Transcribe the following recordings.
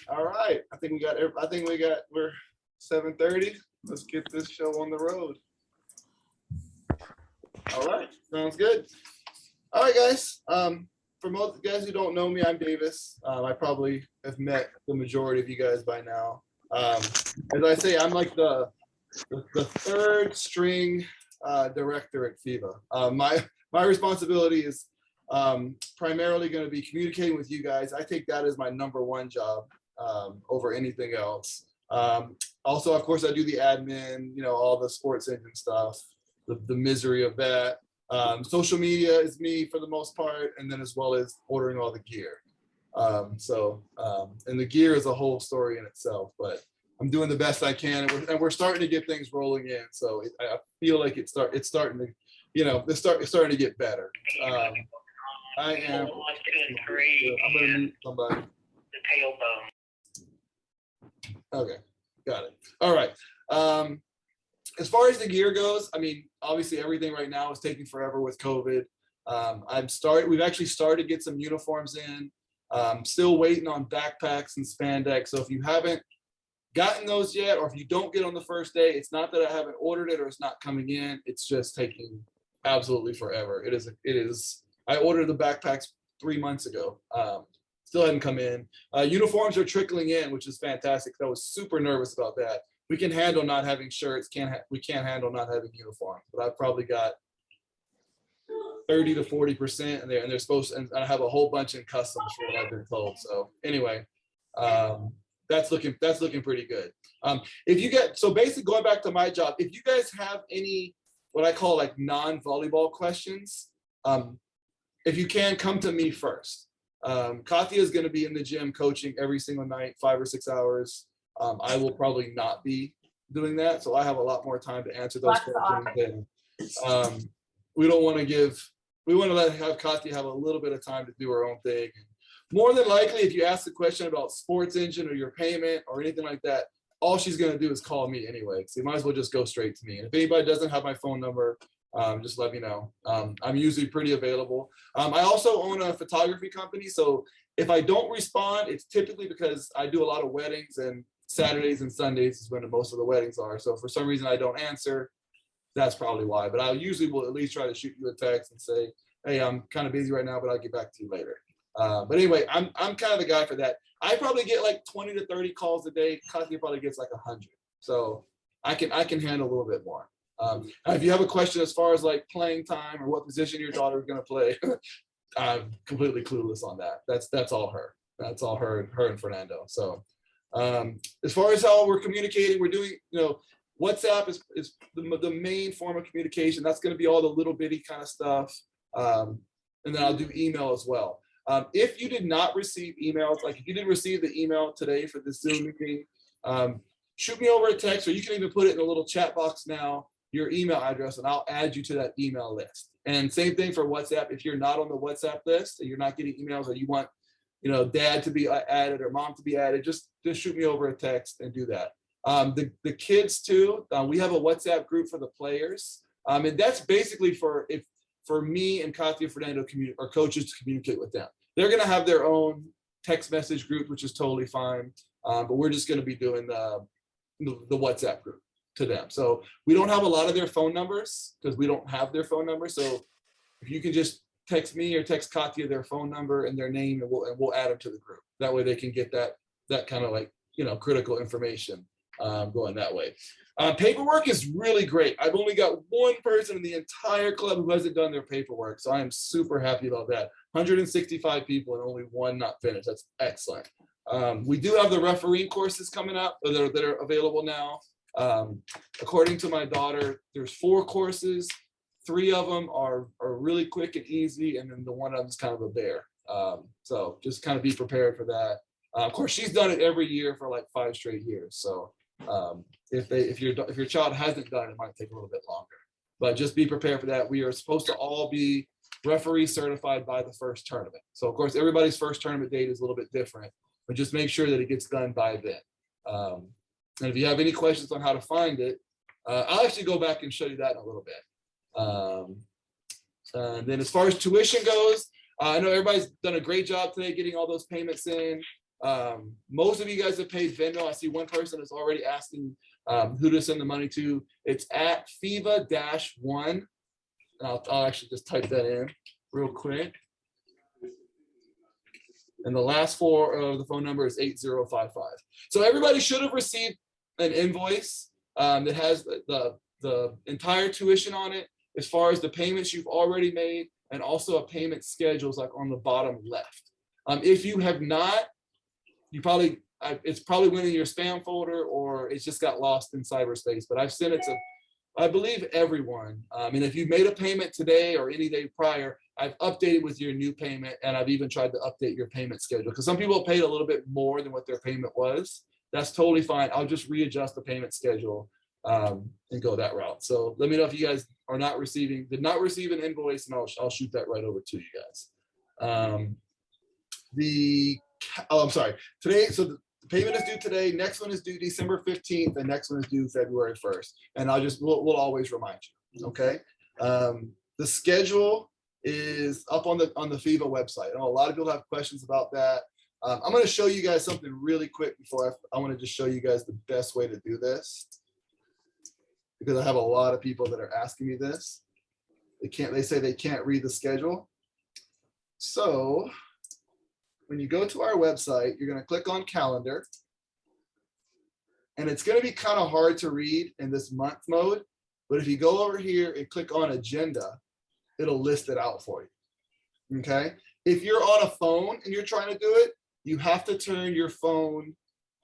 All right. We're 7:30. Let's get this show on the road. All right. Sounds good. All right, guys. For most guys who don't know me, I'm Davis. I probably have met the majority of you guys by now. As I say, I'm like the third string director at FIBA. My responsibility is primarily going to be communicating with you guys. I take that as my number one job over anything else. Also, of course, I do the admin, all the sports engine stuff, the misery of that. Social media is me for the most part, and then as well as ordering all the gear. And the gear is a whole story in itself, but I'm doing the best I can, and we're starting to get things rolling in. So I feel like it's starting to, it's starting to get better. I am. I'm gonna mute somebody. The tailbone. Okay, got it. All right. As far as the gear goes, I mean, obviously everything right now is taking forever with COVID. We've actually started to get some uniforms in. Still waiting on backpacks and spandex. So if you haven't gotten those yet, or if you don't get on the first day, it's not that I haven't ordered it or it's not coming in. It's just taking absolutely forever. It is. I ordered the backpacks 3 months ago. Still hadn't come in. Uniforms are trickling in, which is fantastic. I was super nervous about that. We can handle not having shirts. We can't handle not having uniforms. But I've probably got 30 to 40% and they're supposed to, and I have a whole bunch in customs for what I've been told. So anyway, that's looking pretty good. So basically going back to my job, if you guys have any what I call like non-volleyball questions, if you can, come to me first. Katya is going to be in the gym coaching every single night, 5 or 6 hours. I will probably not be doing that, so I have a lot more time to answer those questions. And we want to have Katya have a little bit of time to do her own thing. More than likely, if you ask a question about sports engine or your payment or anything like that, all she's going to do is call me anyway. So you might as well just go straight to me. And if anybody doesn't have my phone number, just let me know. I'm usually pretty available. I also own a photography company. So if I don't respond, it's typically because I do a lot of weddings, and Saturdays and Sundays is when most of the weddings are. So if for some reason I don't answer, that's probably why. But I usually will at least try to shoot you a text and say, hey, I'm kind of busy right now, but I'll get back to you later. But anyway, I'm kind of the guy for that. I probably get like 20 to 30 calls a day. Katya probably gets like 100. So I can handle a little bit more. If you have a question as far as like playing time or what position your daughter is going to play, I'm completely clueless on that. That's all her. That's all her and Fernando. So as far as how we're communicating, we're doing, WhatsApp is the main form of communication. That's going to be all the little bitty kind of stuff. And then I'll do email as well. If you did not receive emails, like if you didn't receive the email today for the Zoom meeting, shoot me over a text, or you can even put it in a little chat box now, your email address, and I'll add you to that email list. And same thing for WhatsApp. If you're not on the WhatsApp list and you're not getting emails, or you want, dad to be added or mom to be added, just shoot me over a text and do that. The kids too, we have a WhatsApp group for the players. And that's basically for me and Katya Fernando or coaches to communicate with them. They're going to have their own text message group, which is totally fine. But we're just going to be doing the WhatsApp group to them. So we don't have a lot of their phone numbers because we don't have their phone number. So if you can just text me or text Katya their phone number and their name, and we'll add them to the group. That way they can get that kind of like, critical information going that way. Paperwork is really great. I've only got one person in the entire club who hasn't done their paperwork. So I am super happy about that. 165 people and only one not finished. That's excellent. We do have the refereeing courses coming up that are available now. According to my daughter, there's 4 courses. 3 of them are really quick and easy, and then the one of them is kind of a bear. So just kind of be prepared for that. Of course, she's done it every year for like 5 straight years. So if your child hasn't done it, it might take a little bit longer. But just be prepared for that. We are supposed to all be referee certified by the first tournament. So of course, everybody's first tournament date is a little bit different, but just make sure that it gets done by then. And if you have any questions on how to find it, I'll actually go back and show you that in a little bit. And then as far as tuition goes, I know everybody's done a great job today getting all those payments in. Most of you guys have paid Venmo. I see one person is already asking who to send the money to. It's at FIVA-1. And I'll actually just type that in real quick. And the last four of the phone number is 8055. So everybody should have received an invoice that has the entire tuition on it, as far as the payments you've already made, and also a payment schedules like on the bottom left. If you have not, you probably, it's probably went in your spam folder, or it's just got lost in cyberspace, but I've sent it to, I believe, everyone. And if you made a payment today or any day prior, I've updated with your new payment, and I've even tried to update your payment schedule, because some people paid a little bit more than what their payment was. That's totally fine. I'll just readjust the payment schedule and go that route. So let me know if you guys are not receiving, did not receive an invoice, and I'll shoot that right over to you guys. I'm sorry. Today, so the payment is due today. Next one is due December 15th, and next one is due February 1st. And we'll always remind you. Okay. The schedule is up on the FIVA website. I know a lot of people have questions about that. I'm going to show you guys something really quick before I want to just show you guys the best way to do this, because I have a lot of people that are asking me this. They say they can't read the schedule. So when you go to our website, you're going to click on calendar, and it's going to be kind of hard to read in this month mode. But if you go over here and click on agenda, it'll list it out for you. Okay. If you're on a phone and you're trying to do it, you have to turn your phone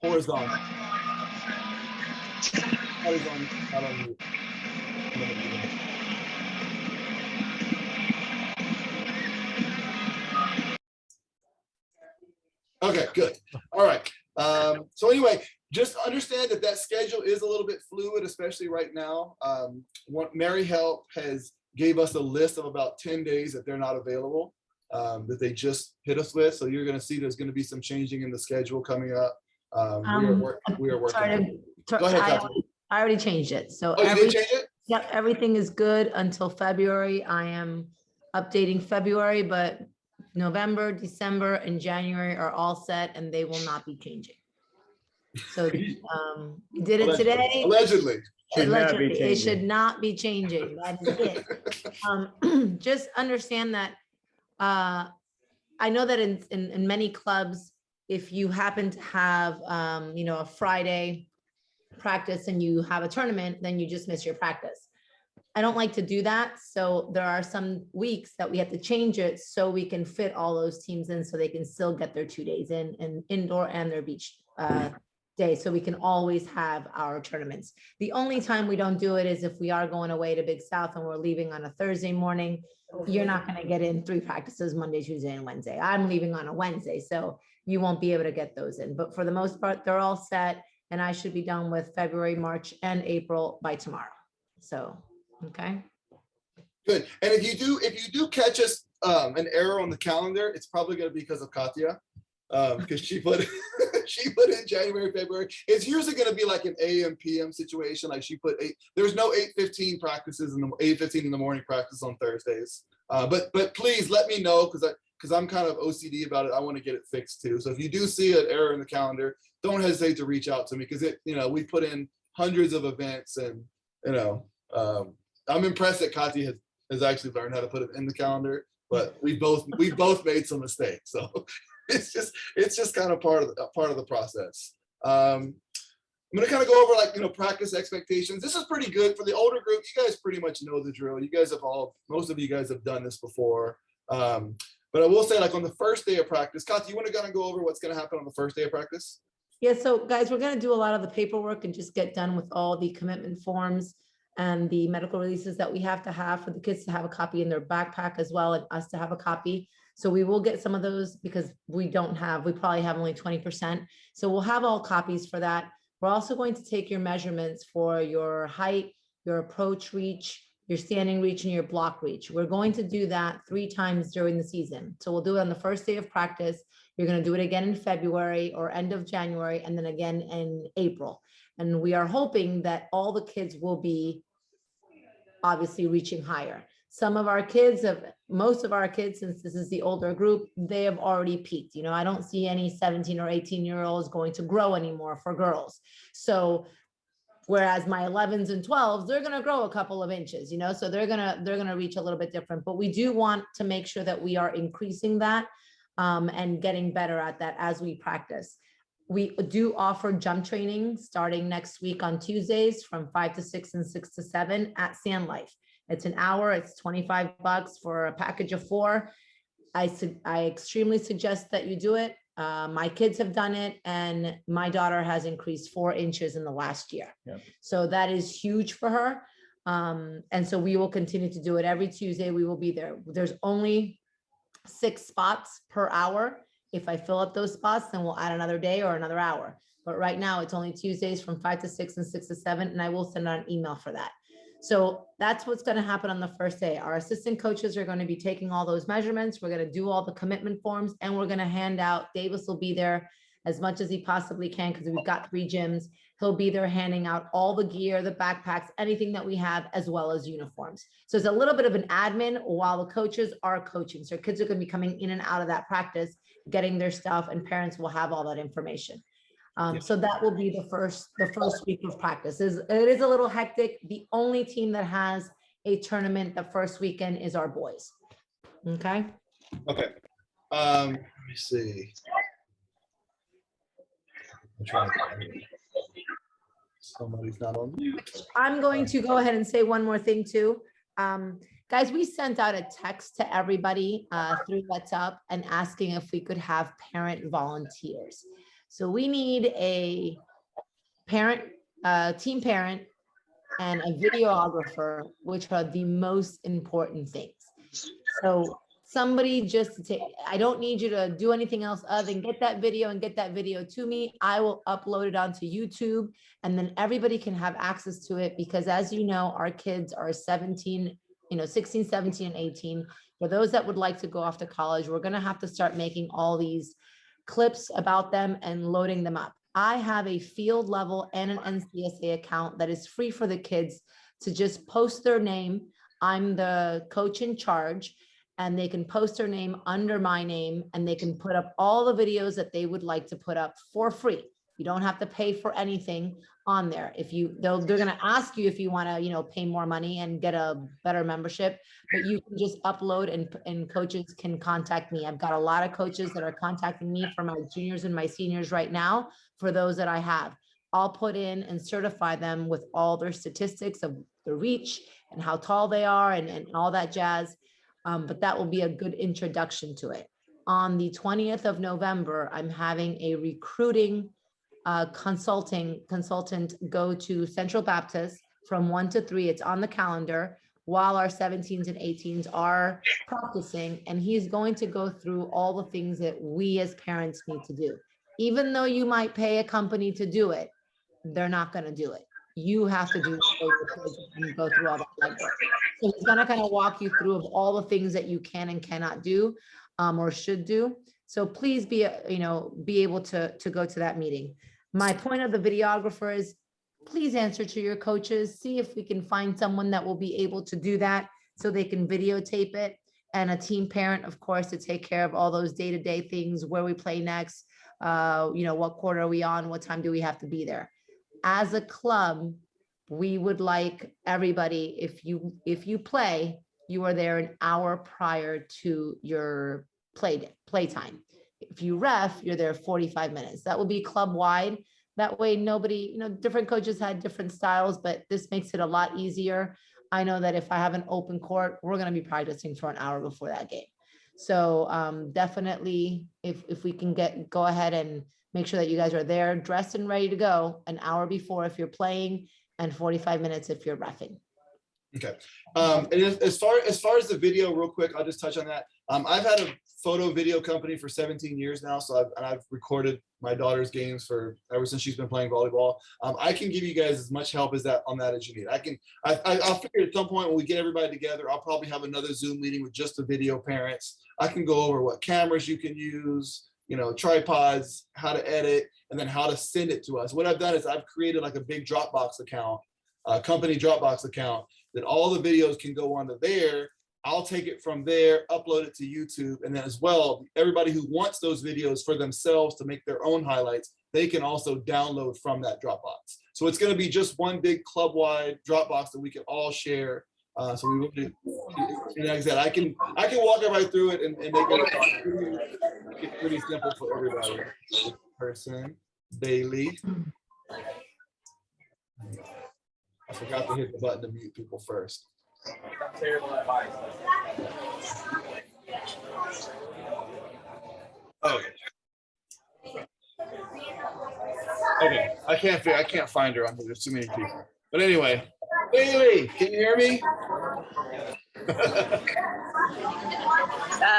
horizontal. Okay, good. All right. So anyway, just understand that schedule is a little bit fluid, especially right now. Mary Help has gave us a list of about 10 days that they're not available, that they just hit us with. So you're going to see there's going to be some changing in the schedule coming up. We are working. Go ahead, I already changed it. So you did change it? Yep, everything is good until February. I am updating February, but November, December, and January are all set, and they will not be changing. So we did it today. Allegedly. It should not be changing. That is it. Just understand that I know that in many clubs, if you happen to have a Friday practice and you have a tournament, then you just miss your practice. I don't like to do that. So there are some weeks that we have to change it so we can fit all those teams in, so they can still get their 2 days in indoor and their beach day. So we can always have our tournaments. The only time we don't do it is if we are going away to Big South and we're leaving on a Thursday morning. You're not going to get in 3 practices Monday, Tuesday, and Wednesday. I'm leaving on a Wednesday, so you won't be able to get those in. But for the most part, they're all set, and I should be done with February, March, and April by tomorrow. So, okay. Good. And if you do catch us an error on the calendar, it's probably going to be because of Katya, because she put in January, February. It's usually going to be like an AM PM situation. Like she put there's no 8:15 practices in the 8:15 in the morning practice on Thursdays. But please let me know, because I'm kind of OCD about it. I want to get it fixed too. So if you do see an error in the calendar, don't hesitate to reach out to me, because we put in hundreds of events, and I'm impressed that Katya has actually learned how to put it in the calendar, but we both made some mistakes. So it's just kind of part of the process. I'm going to kind of go over practice expectations. This is pretty good for the older group. You guys pretty much know the drill. You guys most of you guys have done this before. But I will say, like, on the first day of practice, Katya, you want to kind of go over what's going to happen on the first day of practice? Yeah, so guys, we're going to do a lot of the paperwork and just get done with all the commitment forms and the medical releases that we have to have for the kids to have a copy in their backpack as well, and us to have a copy. So we will get some of those, because we probably have only 20%. So we'll have all copies for that. We're also going to take your measurements for your height, your approach reach, your standing reach, and your block reach. We're going to do that 3 times during the season. So we'll do it on the first day of practice. You're going to do it again in February or end of January, and then again in April. And we are hoping that all the kids will be obviously reaching higher. Some of our kids have, most of our kids, since this is the older group, they have already peaked. I don't see any 17 or 18-year-olds going to grow anymore for girls. So whereas my 11s and 12s, they're going to grow a couple of inches, so they're going to reach a little bit different. But we do want to make sure that we are increasing that and getting better at that as we practice. We do offer jump training starting next week on Tuesdays from 5 to 6 and 6 to 7 at Sand Life. It's an hour. It's $25 for a package of 4. I extremely suggest that you do it. My kids have done it, and my daughter has increased 4 inches in the last year. Yep. So that is huge for her. And so we will continue to do it every Tuesday. We will be there. There's only 6 spots per hour. If I fill up those spots, then we'll add another day or another hour. But right now it's only Tuesdays from 5 to 6 and 6 to 7. And I will send out an email for that. So that's what's going to happen on the first day. Our assistant coaches are going to be taking all those measurements. We're going to do all the commitment forms, and we're going to hand out. Davis will be there as much as he possibly can because we've got 3 gyms. He'll be there handing out all the gear, the backpacks, anything that we have, as well as uniforms. So it's a little bit of an admin while the coaches are coaching. So kids are going to be coming in and out of that practice, getting their stuff, and parents will have all that information. So that will be the first week of practice. It is a little hectic. The only team that has a tournament the first weekend is our boys. Okay. Okay. Let me see. I'm trying to. Somebody's not on mute. I'm going to go ahead and say one more thing too. Guys, we sent out a text to everybody through WhatsApp and asking if we could have parent volunteers. So we need a parent, team parent, and a videographer, which are the most important things. So somebody just to take, I don't need you to do anything else other than get that video and get that video to me. I will upload it onto YouTube, and then everybody can have access to it, because as you know, our kids are 16, 17, and 18. For those that would like to go off to college, we're going to have to start making all these clips about them and loading them up. I have a field level and an NCSA account that is free for the kids to just post their name. I'm the coach in charge, and they can post their name under my name, and they can put up all the videos that they would like to put up for free. You don't have to pay for anything on there. They're going to ask you if you want to, pay more money and get a better membership, but you can just upload, and coaches can contact me. I've got a lot of coaches that are contacting me for my juniors and my seniors right now. For those that I have, I'll put in and certify them with all their statistics of the reach and how tall they are and all that jazz. But that will be a good introduction to it. On the 20th of November, I'm having a recruiting consultant go to Central Baptist from 1 to 3. It's on the calendar while our 17s and 18s are practicing. And he's going to go through all the things that we as parents need to do. Even though you might pay a company to do it, they're not going to do it. You have to do it for your kids and go through all that legwork. So he's going to kind of walk you through of all the things that you can and cannot do or should do. So please be able to go to that meeting. My point of the videographer is please answer to your coaches, see if we can find someone that will be able to do that so they can videotape it, and a team parent, of course, to take care of all those day-to-day things, where we play next, what quarter are we on, what time do we have to be there. As a club, we would like everybody, if you play, you are there an hour prior to your play time. If you ref, you're there 45 minutes. That will be club wide. That way nobody, different coaches had different styles, but this makes it a lot easier. I know that if I have an open court, we're going to be practicing for an hour before that game. So definitely if we can go ahead and make sure that you guys are there dressed and ready to go an hour before if you're playing, and 45 minutes if you're reffing. Okay. And as far as the video, real quick, I'll just touch on that. I've had a photo video company for 17 years now. So I've recorded my daughter's games ever since she's been playing volleyball. I can give you guys as much help as you need. I'll figure at some point when we get everybody together, I'll probably have another Zoom meeting with just the video parents. I can go over what cameras you can use, tripods, how to edit, and then how to send it to us. What I've done is I've created like a big Dropbox account, a company Dropbox account, that all the videos can go onto there. I'll take it from there, upload it to YouTube, and then as well, everybody who wants those videos for themselves to make their own highlights, they can also download from that Dropbox. So it's going to be just one big club-wide Dropbox that we can all share. So we will do, and like I said, I can walk everybody through it and make it pretty simple for everybody. Person, Bailey. I forgot to hit the button to mute people first. Okay. Okay, I can't find her on here. There's too many people. But anyway, Bailey, can you hear me?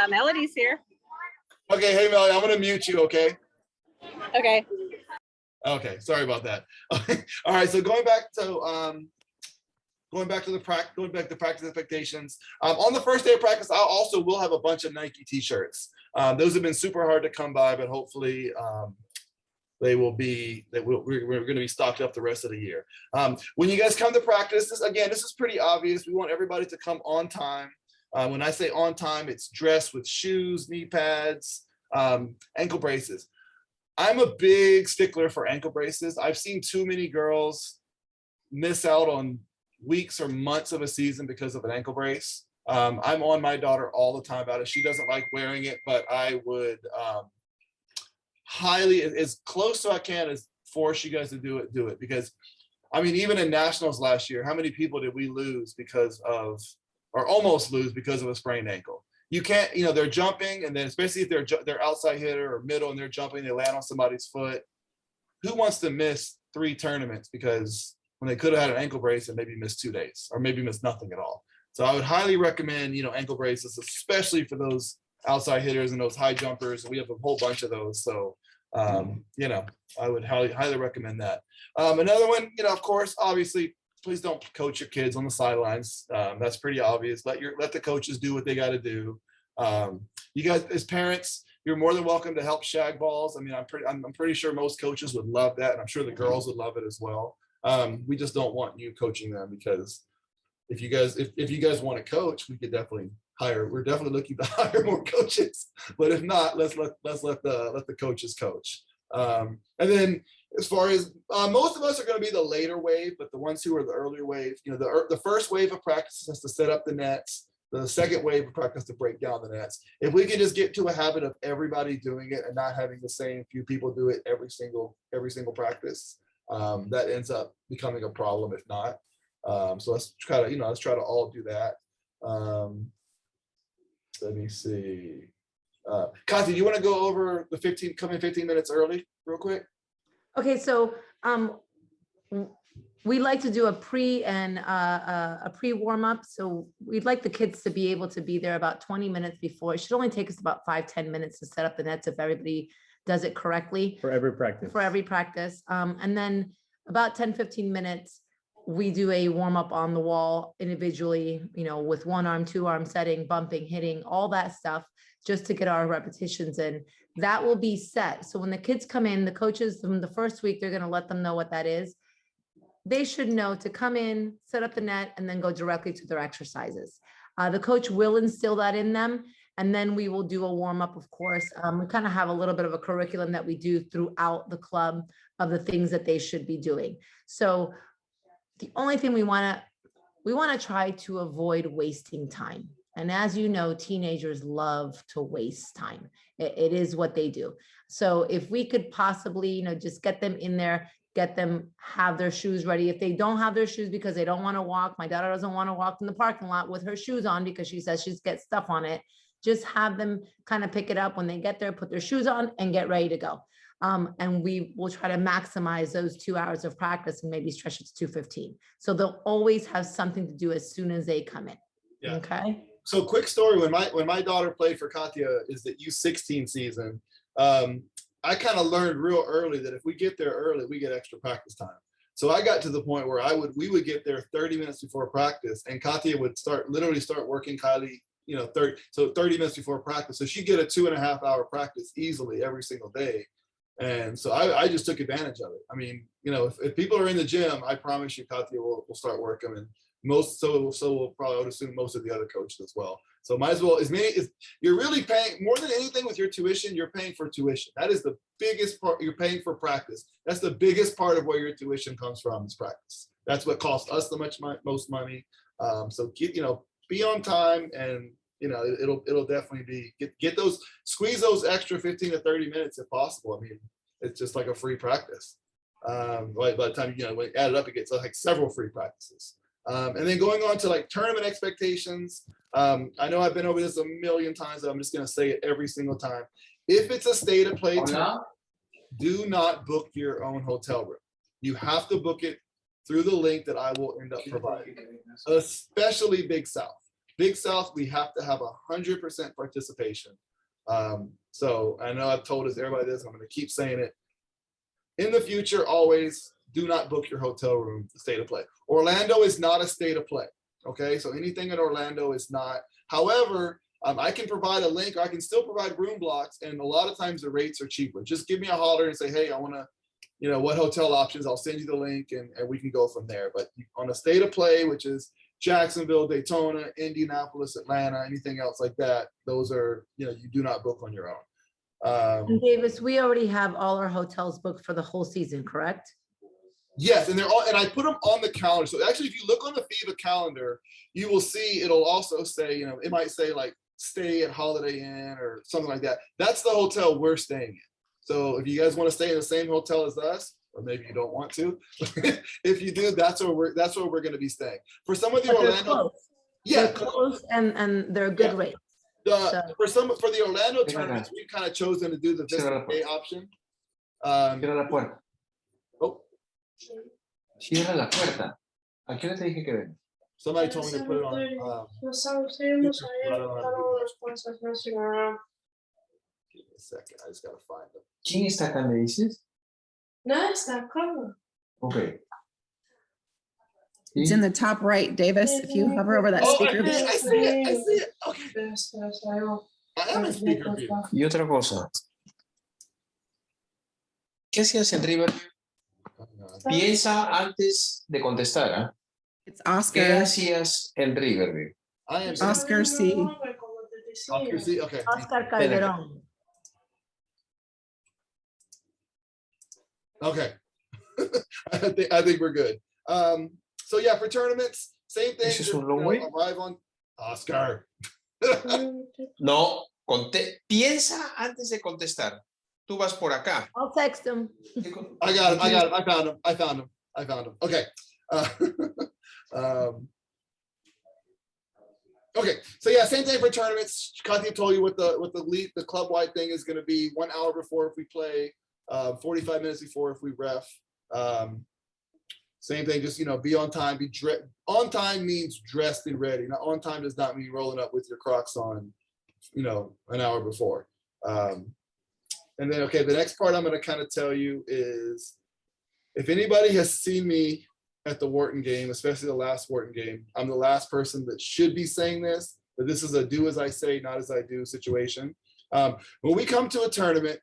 Melody's here. Okay, hey Melody, I'm gonna mute you, okay? Okay. Okay, sorry about that. All right, so going back to practice expectations. On the first day of practice, I also will have a bunch of Nike t-shirts. Those have been super hard to come by, but hopefully we're going to be stocked up the rest of the year. When you guys come to practice, this is pretty obvious. We want everybody to come on time. When I say on time, it's dressed with shoes, knee pads, ankle braces. I'm a big stickler for ankle braces. I've seen too many girls miss out on weeks or months of a season because of an ankle brace. I'm on my daughter all the time about it. She doesn't like wearing it, but I would highly, as close as I can, as force you guys to do it. Because, I mean, even in nationals last year, how many people did we lose because of, or almost lose because of a sprained ankle? You can't, they're jumping, and then especially if they're outside hitter or middle and they're jumping, they land on somebody's foot. Who wants to miss 3 tournaments because when they could have had an ankle brace and maybe missed 2 days or maybe missed nothing at all? So I would highly recommend, ankle braces, especially for those outside hitters and those high jumpers. We have a whole bunch of those. So, I would highly recommend that. Another one, of course, obviously, please don't coach your kids on the sidelines. That's pretty obvious. Let the coaches do what they got to do. You guys, as parents, you're more than welcome to help shag balls. I mean, I'm pretty sure most coaches would love that, and I'm sure the girls would love it as well. We just don't want you coaching them, because if you guys want to coach, we could definitely hire. We're definitely looking to hire more coaches. But if not, let's let the coaches coach. And then, as far as most of us are going to be the later wave, but the ones who are the earlier wave, the first wave of practice is to set up the nets. The second wave of practice to break down the nets. If we can just get to a habit of everybody doing it and not having the same few people do it every single practice, that ends up becoming a problem if not. So let's try to all do that. Let me see. Kathy, do you want to go over the 15 minutes early real quick? Okay, so we like to do a pre warm up. So we'd like the kids to be able to be there about 20 minutes before. It should only take us about 5-10 minutes to set up the nets if everybody does it correctly. For every practice. And then about 10-15 minutes, we do a warm up on the wall individually, with 1 arm, 2 arm setting, bumping, hitting, all that stuff, just to get our repetitions in. That will be set. So when the kids come in, the coaches from the first week, they're going to let them know what that is. They should know to come in, set up the net, and then go directly to their exercises. The coach will instill that in them, and then we will do a warm up, of course. We kind of have a little bit of a curriculum that we do throughout the club of the things that they should be doing. So the only thing we want to try to avoid wasting time. And as you know, teenagers love to waste time. It is what they do. So if we could possibly, just get them in there, get them have their shoes ready. If they don't have their shoes because they don't want to walk, my daughter doesn't want to walk in the parking lot with her shoes on because she says she's got stuff on it. Just have them kind of pick it up when they get there, put their shoes on and get ready to go. And we will try to maximize those 2 hours of practice and maybe stretch it to 2:15. So they'll always have something to do as soon as they come in. Yeah. Okay. So quick story, when my daughter played for Katya is the U16 season, I kind of learned real early that if we get there early, we get extra practice time. So I got to the point where we would get there 30 minutes before practice, and Katya would literally start working Kylie, 30 minutes before practice. So she'd get a 2.5 hour practice easily every single day. And so I just took advantage of it. I mean, you know, if people are in the gym, I promise you, Katya will start working, and so will probably, I would assume, most of the other coaches as well. So might as well, you're really paying more than anything with your tuition, you're paying for tuition. That is the biggest part. You're paying for practice. That's the biggest part of where your tuition comes from, is practice. That's what costs us the most money. So keep, you know, be on time, and you know, it'll definitely be squeeze those extra 15 to 30 minutes if possible. I mean, it's just like a free practice. By the time, you know, when you add it up, it gets like several free practices. And then going on to like tournament expectations. I know I've been over this a million times, but I'm just going to say it every single time. If it's a state of play tournament, do not book your own hotel room. You have to book it through the link that I will end up providing, especially Big South. Big South, we have to have 100% participation. So I know I've told everybody this, I'm going to keep saying it. In the future, always do not book your hotel room for state of play. Orlando is not a state of play. Okay, so anything in Orlando is not. However, I can provide a link, or I can still provide room blocks, and a lot of times the rates are cheaper. Just give me a holler and say, hey, I want to, you know, what hotel options? I'll send you the link, and we can go from there. But on a state of play, which is Jacksonville, Daytona, Indianapolis, Atlanta, anything else like that, those are, you know, you do not book on your own. And Davis, we already have all our hotels booked for the whole season, correct? Yes, and I put them on the calendar. So actually, if you look on the FIBA calendar, you will see it'll also say, you know, it might say like stay at Holiday Inn or something like that. That's the hotel we're staying in. So if you guys want to stay in the same hotel as us, or maybe you don't want to, if you do, that's where we're going to be staying. For some of the Orlando, they're close and they're good rates. For the Orlando tournaments, we've kind of chosen to do the Vista Bay option. Cierra la puerta. Oh. Cierra la puerta. ¿A qué hora te dije que ven? Somebody told me to put it on. Give me a second. I just gotta find them. ¿Quién está acá, me dices? No, está acá. Okay. It's in the top right, Davis. If you hover over that speaker. I see it. Okay. I am a speaker view. Y otra cosa. ¿Qué hacías en River? Piensa antes de contestar, ¿ah? It's ¿Qué Oscar. hacías en Riverview? I am Oscar C. Oscar C. Okay. Oscar Calderon. Okay. I think we're good. So yeah, for tournaments, same thing. ¿Eso es un long way? Arrive on Oscar. No, piensa antes de contestar. Tú vas por acá. I'll text him. I got him. I found him. Okay. Okay. So yeah, same thing for tournaments. Katya told you what the club wide thing is going to be. 1 hour before if we play, 45 minutes before if we ref. Same thing. Just, you know, be on time. On time means dressed and ready. Now, on time does not mean rolling up with your Crocs on, you know, an hour before. And then, okay, the next part I'm going to kind of tell you is, if anybody has seen me at the Wharton game, especially the last Wharton game, I'm the last person that should be saying this, but this is a do as I say, not as I do situation. When we come to a tournament,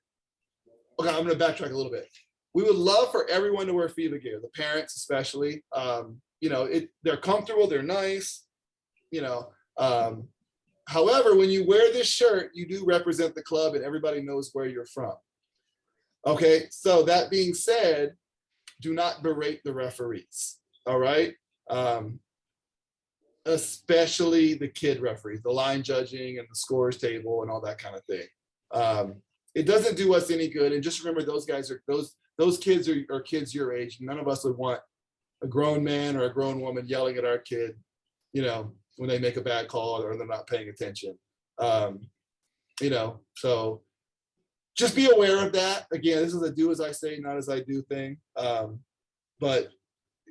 okay, I'm going to backtrack a little bit. We would love for everyone to wear FIBA gear, the parents especially. You know, they're comfortable, they're nice, you know. However, when you wear this shirt, you do represent the club and everybody knows where you're from. Okay, so that being said, do not berate the referees, all right? Especially the kid referees, the line judging and the scores table and all that kind of thing. It doesn't do us any good. And just remember, those guys are, those kids are kids your age. None of us would want a grown man or a grown woman yelling at our kid, you know, when they make a bad call or they're not paying attention. You know, so just be aware of that. Again, this is a do as I say, not as I do thing. But,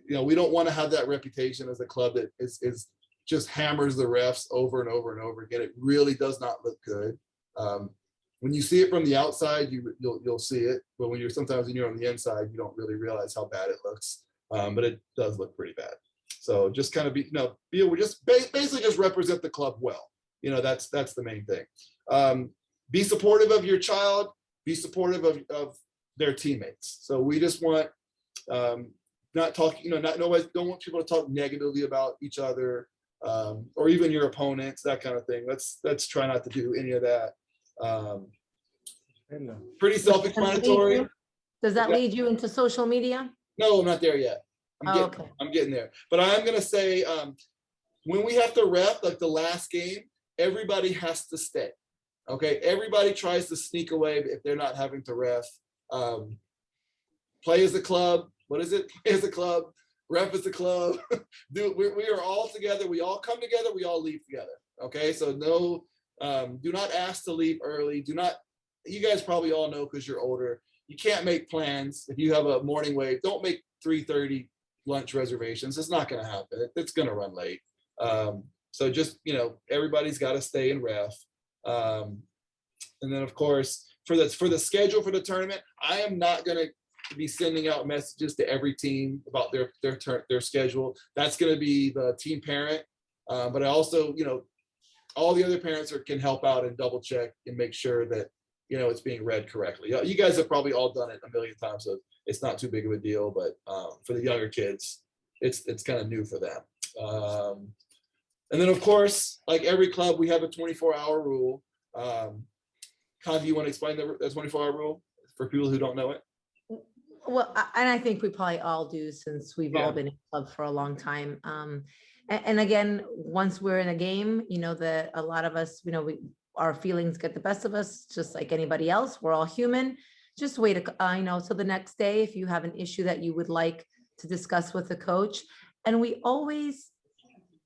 you know, we don't want to have that reputation as a club that is just hammers the refs over and over and over again. It really does not look good. When you see it from the outside, you'll see it. But when sometimes when you're on the inside, you don't really realize how bad it looks. But it does look pretty bad. So just kind of basically just represent the club well. You know, that's the main thing. Be supportive of your child. Be supportive of their teammates. So we just want not talking, nobody, don't want people to talk negatively about each other, or even your opponents, that kind of thing. Let's try not to do any of that. Pretty self-explanatory. Does that lead you into social media? No, I'm not there yet. I'm getting there. But I am gonna say, when we have to ref, like the last game, everybody has to stay. Okay, everybody tries to sneak away if they're not having to ref. Play as a club. What is it? Play as a club. Ref as a club. We are all together. We all come together. We all leave together. Okay, so no, do not ask to leave early. Do not. You guys probably all know because you're older. You can't make plans if you have a morning wave. Don't make 3:30 lunch reservations. It's not going to happen. It's going to run late. So just, everybody's got to stay and ref. And then of course, for the schedule for the tournament, I am not going to be sending out messages to every team about their schedule. That's going to be the team parent. But I also, all the other parents can help out and double check and make sure that, it's being read correctly. You guys have probably all done it a million times, so it's not too big of a deal. But for the younger kids, it's kind of new for them. And then of course, like every club, we have a 24-hour rule. Con, do you want to explain the 24-hour rule for people who don't know it? Well, and I think we probably all do, since we've all been in club for a long time. And again, once we're in a game, that a lot of us, our feelings get the best of us, just like anybody else. We're all human. Just wait, till the next day if you have an issue that you would like to discuss with the coach. And we always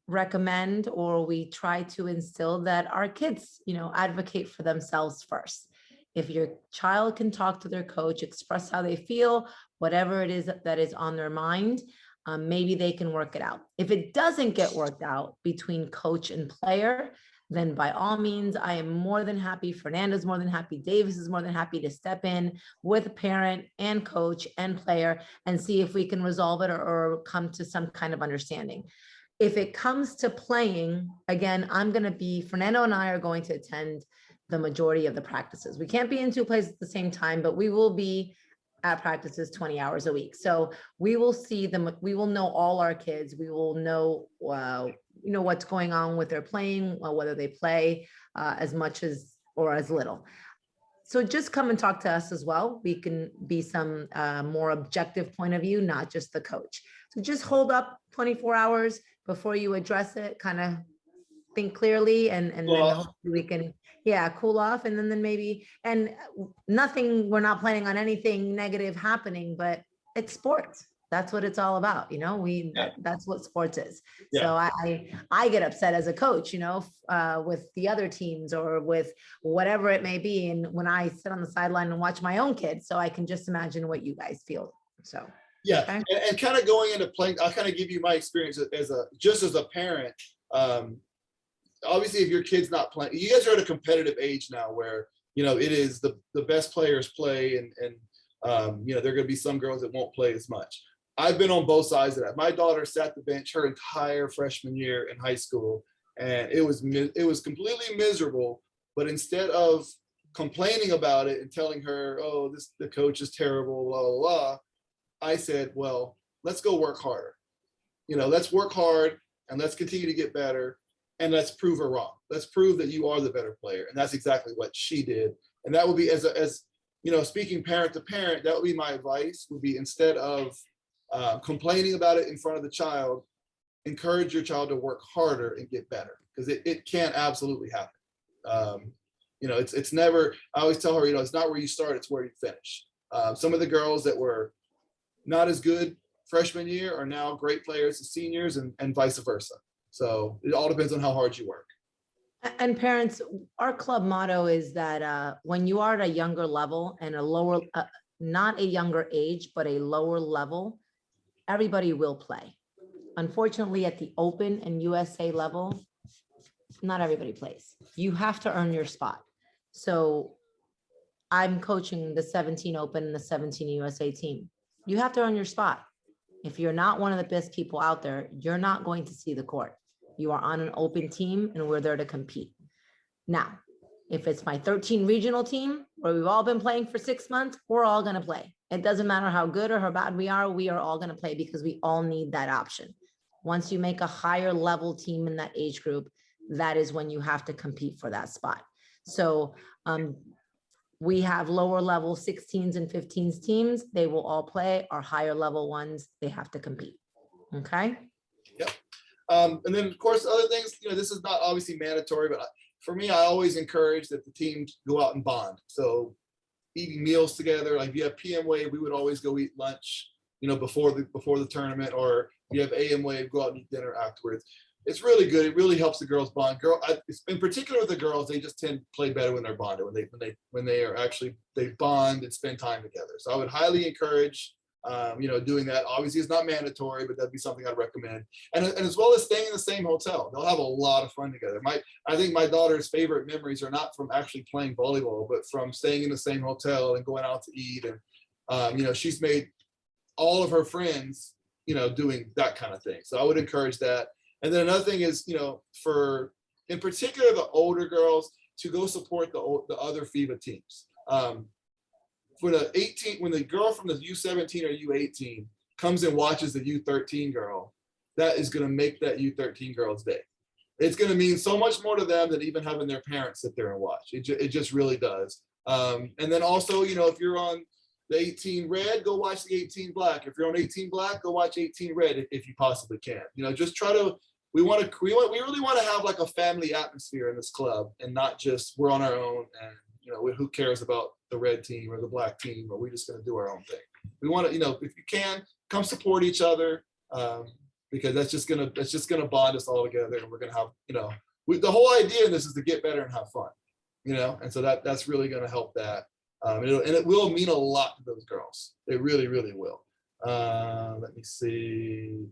recommend, or we try to instill, that our kids, advocate for themselves first. If your child can talk to their coach, express how they feel, whatever it is that is on their mind, maybe they can work it out. If it doesn't get worked out between coach and player, then by all means, I am more than happy. Fernando's more than happy. Davis is more than happy to step in with a parent and coach and player and see if we can resolve it or come to some kind of understanding. If it comes to playing, again, Fernando and I are going to attend the majority of the practices. We can't be in two places at the same time, but we will be at practices 20 hours a week. So we will see them. We will know all our kids. We will know, what's going on with their playing, whether they play as much as or as little. So just come and talk to us as well. We can be some more objective point of view, not just the coach. So just hold up 24 hours before you address it, kind of think clearly, and then hopefully we can, cool off. And then maybe, and nothing, we're not planning on anything negative happening, but it's sports. That's what it's all about. That's what sports is. Yeah. So I get upset as a coach, with the other teams or with whatever it may be. And when I sit on the sideline and watch my own kids, so I can just imagine what you guys feel. So. Yeah. Okay. And kind of going into playing, I'll kind of give you my experience as a parent. Obviously, if your kid's not playing, you guys are at a competitive age now where, it is the best players play and there are going to be some girls that won't play as much. I've been on both sides of that. My daughter sat the bench her entire freshman year in high school, and it was completely miserable. But instead of complaining about it and telling her, "Oh, the coach is terrible," blah blah blah, I said, "Well, let's go work harder. Let's work hard and let's continue to get better, and let's prove her wrong. Let's prove that you are the better player." And that's exactly what she did. And that would be as speaking parent to parent, that would be my advice. Would be, instead of complaining about it in front of the child, encourage your child to work harder and get better, because it can absolutely happen. It's never, I always tell her, it's not where you start, it's where you finish. Some of the girls that were not as good freshman year are now great players as seniors, and vice versa. So it all depends on how hard you work. And parents, our club motto is that when you are at a younger level and a lower, not a younger age, but a lower level, everybody will play. Unfortunately, at the Open and USA level, not everybody plays. You have to earn your spot. So I'm coaching the 17 Open and the 17 USA team. You have to earn your spot. If you're not one of the best people out there, you're not going to see the court. You are on an open team and we're there to compete. Now, If it's my 13 regional team where we've all been playing for 6 months, we're all going to play. It doesn't matter how good or how bad we are all going to play because we all need that option. Once you make a higher level team in that age group, that is when you have to compete for that spot. So we have lower level 16s and 15s teams. They will all play. Our higher level ones, they have to compete. Okay. Yep. And then of course, other things, this is not obviously mandatory, but for me, I always encourage that the teams go out and bond. So eating meals together, like if you have PM wave, we would always go eat lunch, before the tournament, or if you have AM wave, go out and eat dinner afterwards. It's really good. It really helps the girls bond. In particular with the girls, they just tend to play better when they're bonded, when they bond and spend time together. So I would highly encourage, doing that. Obviously, it's not mandatory, but that'd be something I'd recommend. And as well as staying in the same hotel, they'll have a lot of fun together. I think my daughter's favorite memories are not from actually playing volleyball, but from staying in the same hotel and going out to eat. And she's made all of her friends, doing that kind of thing. So I would encourage that. And then another thing is, for in particular the older girls, to go support the other FIBA teams. When the girl from the U17 or U18 comes and watches the U13 girl, that is going to make that U13 girl's day. It's going to mean so much more to them than even having their parents sit there and watch. It just really does. And then also, if you're on the 18 red, go watch the 18 black. If you're on 18 black, go watch 18 red if you possibly can. Just try to. We really want to have like a family atmosphere in this club, and not just we're on our own and who cares about the red team or the black team, or we're just going to do our own thing. We want to, if you can, come support each other, because that's just gonna bond us all together, and we're gonna have, the whole idea in this is to get better and have fun, and so that's really going to help that, and it will mean a lot to those girls. It really, really will. Let me see.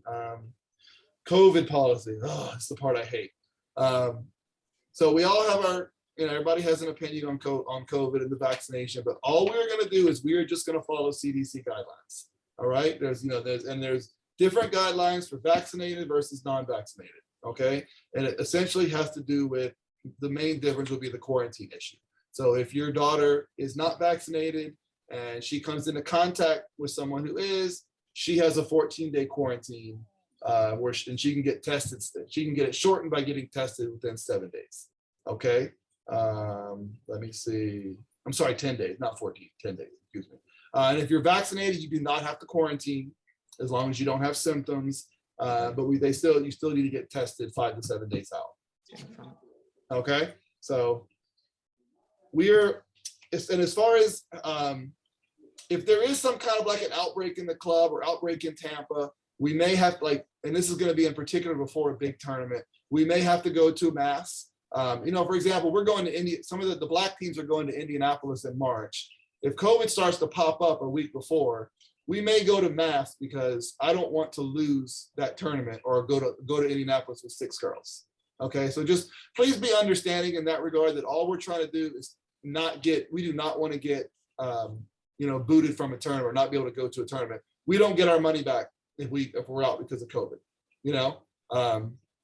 COVID policy. Oh, it's the part I hate. So we all have our, everybody has an opinion on COVID and the vaccination, but all we're going to do is we are just going to follow CDC guidelines. All right. There's different guidelines for vaccinated versus non-vaccinated. Okay. And it essentially has to do with, the main difference will be the quarantine issue. So if your daughter is not vaccinated and she comes into contact with someone who is, she has a 14-day quarantine. And she can get tested. She can get it shortened by getting tested within 7 days. Okay. Let me see. I'm sorry, 10 days, not 14, 10 days, excuse me. And if you're vaccinated, you do not have to quarantine as long as you don't have symptoms. But you still need to get tested 5 to 7 days out. Okay. So and as far as, if there is some kind of like an outbreak in the club or outbreak in Tampa, we may have and this is going to be in particular before a big tournament, we may have to go to mass. For example, we're going to India. Some of the black teams are going to Indianapolis in March. If COVID starts to pop up a week before, we may go to mass because I don't want to lose that tournament or go to Indianapolis with 6 girls. Okay, so just please be understanding in that regard, that all we're trying to do is we do not want to get booted from a tournament or not be able to go to a tournament. We don't get our money back if we're out because of COVID.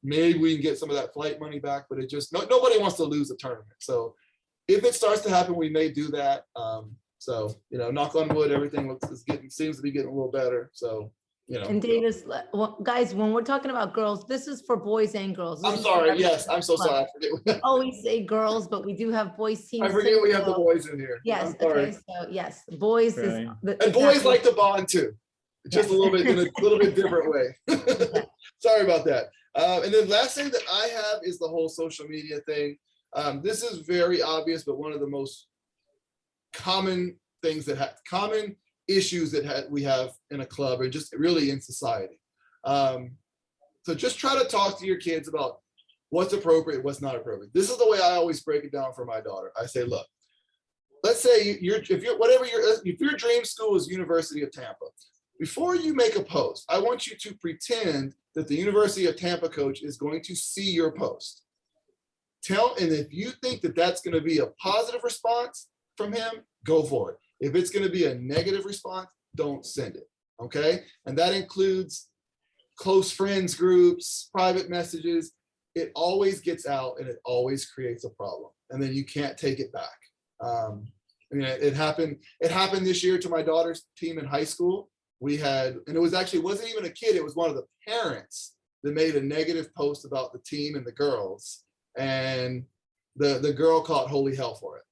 Maybe we can get some of that flight money back, but nobody wants to lose a tournament. So if it starts to happen, we may do that. So knock on wood, everything seems to be getting a little better. So And Davis, guys, when we're talking about girls, this is for boys and girls. I'm sorry. Yes, I'm so sorry. I forget. We always say girls, but we do have boys teams. I forget we have the boys in here. Yes. Okay. So yes, boys Right. And boys like to bond too, just a little bit in a little bit different way. Sorry about that. And then last thing that I have is the whole social media thing. This is very obvious, but one of the most common things common issues that we have in a club, or just really in society. So just try to talk to your kids about what's appropriate, what's not appropriate. This is the way I always break it down for my daughter. I say, look, let's say if your dream school is University of Tampa, before you make a post, I want you to pretend that the University of Tampa coach is going to see your post. And if you think that that's going to be a positive response from him, go for it. If it's going to be a negative response, don't send it. Okay. And that includes close friends groups, private messages. It always gets out and it always creates a problem. and then you can't take it back. I mean, it happened this year to my daughter's team in high school. We had, and it wasn't even a kid, it was one of the parents that made a negative post about the team and the girls. And the girl caught holy hell for it.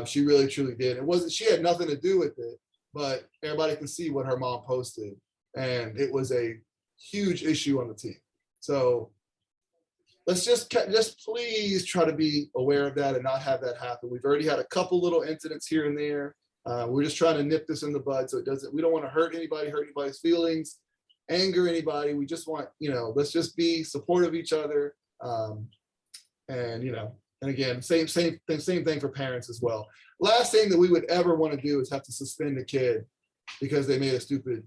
She really, truly did. She had nothing to do with it, but everybody can see what her mom posted. And it was a huge issue on the team. So let's just please try to be aware of that and not have that happen. We've already had a couple little incidents here and there. We're just trying to nip this in the bud so we don't want to hurt anybody's feelings, anger anybody. We just want, let's just be supportive of each other. And again, same thing for parents as well. Last thing that we would ever want to do is have to suspend a kid because they made a stupid,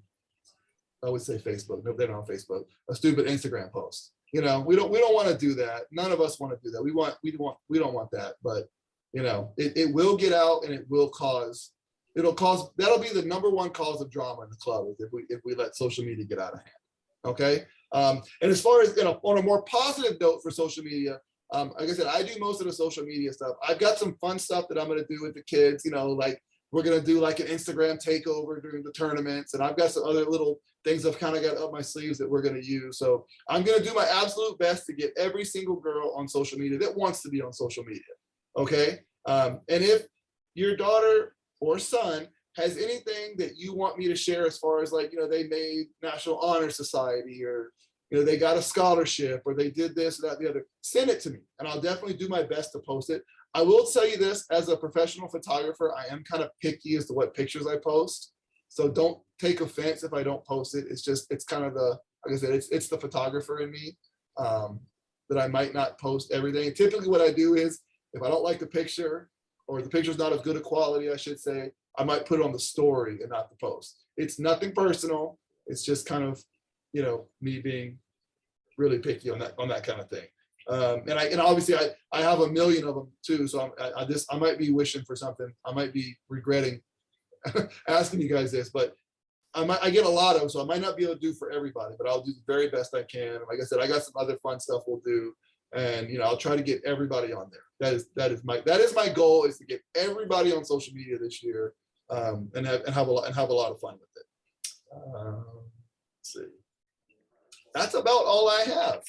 I would say Facebook, no, they're not on Facebook, a stupid Instagram post. We don't want to do that. None of us want to do that. We don't want that, but it will get out and it'll cause, that'll be the number one cause of drama in the club if we let social media get out of hand. Okay. And as far as, on a more positive note for social media, like I said, I do most of the social media stuff. I've got some fun stuff that I'm going to do with the kids, like we're going to do like an Instagram takeover during the tournaments. And I've got some other little things I've kind of got up my sleeves that we're going to use. So I'm going to do my absolute best to get every single girl on social media that wants to be on social media. Okay. And if your daughter or son has anything that you want me to share as far as like, they made National Honor Society or, they got a scholarship or they did this, that, the other, send it to me. And I'll definitely do my best to post it. I will tell you this, as a professional photographer, I am kind of picky as to what pictures I post. So don't take offense if I don't post it. It's kind of like I said, it's the photographer in me that I might not post everything. And typically what I do is if I don't like the picture or the picture's not of good a quality, I should say, I might put it on the story and not the post. It's nothing personal. It's just kind of, me being really picky on that kind of thing. And obviously I have a million of them too. So I might be wishing for something. I might be regretting asking you guys this, but I get a lot of them, so I might not be able to do for everybody, but I'll do the very best I can. And like I said, I got some other fun stuff we'll do, and I'll try to get everybody on there. That is my goal, is to get everybody on social media this year, and have a lot of fun with it. Let's see. That's about all I have.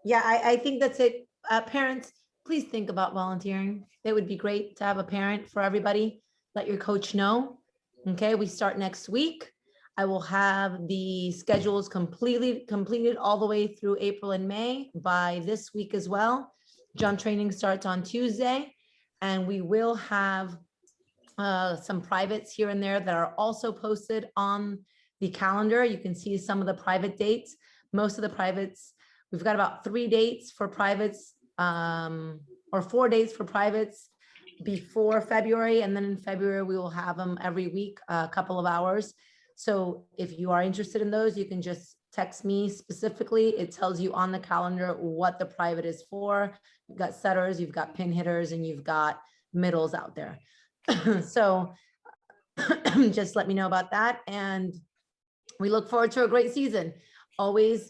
Yeah, I think that's it. Parents, please think about volunteering. It would be great to have a parent for everybody. Let your coach know. Okay, we start next week. I will have the schedules completed all the way through April and May by this week as well. Jump training starts on Tuesday, and we will have some privates here and there that are also posted on the calendar. You can see some of the private dates. Most of the privates, we've got about 3 dates for privates, or 4 dates for privates before February. And then in February, we will have them every week, a couple of hours. So if you are interested in those, you can just text me specifically. It tells you on the calendar what the private is for. You've got setters, you've got pin hitters, and you've got middles out there. So just let me know about that. And we look forward to a great season. Always,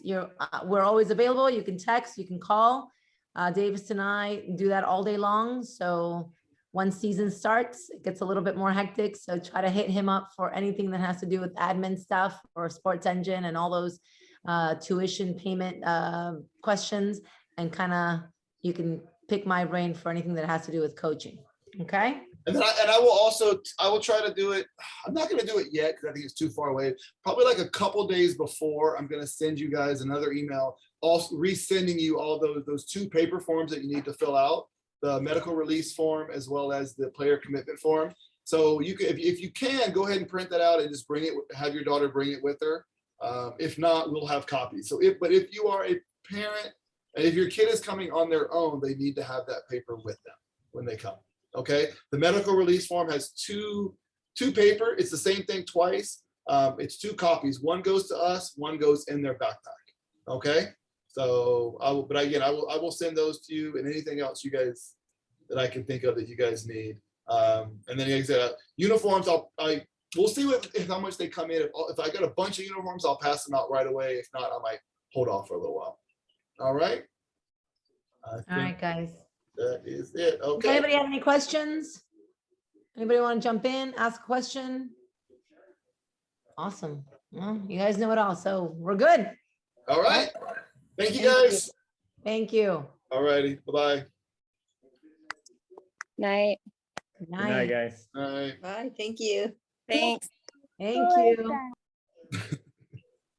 we're always available. You can text, you can call. Davis and I do that all day long. So once season starts, it gets a little bit more hectic. So try to hit him up for anything that has to do with admin stuff or Sports Engine and all those tuition payment questions. And you can pick my brain for anything that has to do with coaching. Okay. And I will try to do it. I'm not going to do it yet because I think it's too far away. Probably like a couple days before, I'm going to send you guys another email, also resending you all those 2 paper forms that you need to fill out, the medical release form as well as the player commitment form. So you can, if you can, go ahead and print that out and just bring it. Have your daughter bring it with her. If not, we'll have copies. So if you are a parent, and if your kid is coming on their own, they need to have that paper with them when they come. Okay, the medical release form has two paper. It's the same thing twice. It's 2 copies. One goes to us, one goes in their backpack. Okay, so I will send those to you and anything else you guys that I can think of that you guys need. And then like I said, uniforms. We'll see how much they come in. If I got a bunch of uniforms, I'll pass them out right away. If not, I might hold off for a little while. All right. I All think right, guys. that is it. Does Okay. anybody have any questions? Anybody want to jump in, ask a question? Awesome. Well, you guys know it all, so we're good. All right. Thank you Thank you. guys. Thank you. All righty. Bye-bye. Night. Good Good night, night. guys. All right. Bye, thank you. Thanks. Thank you.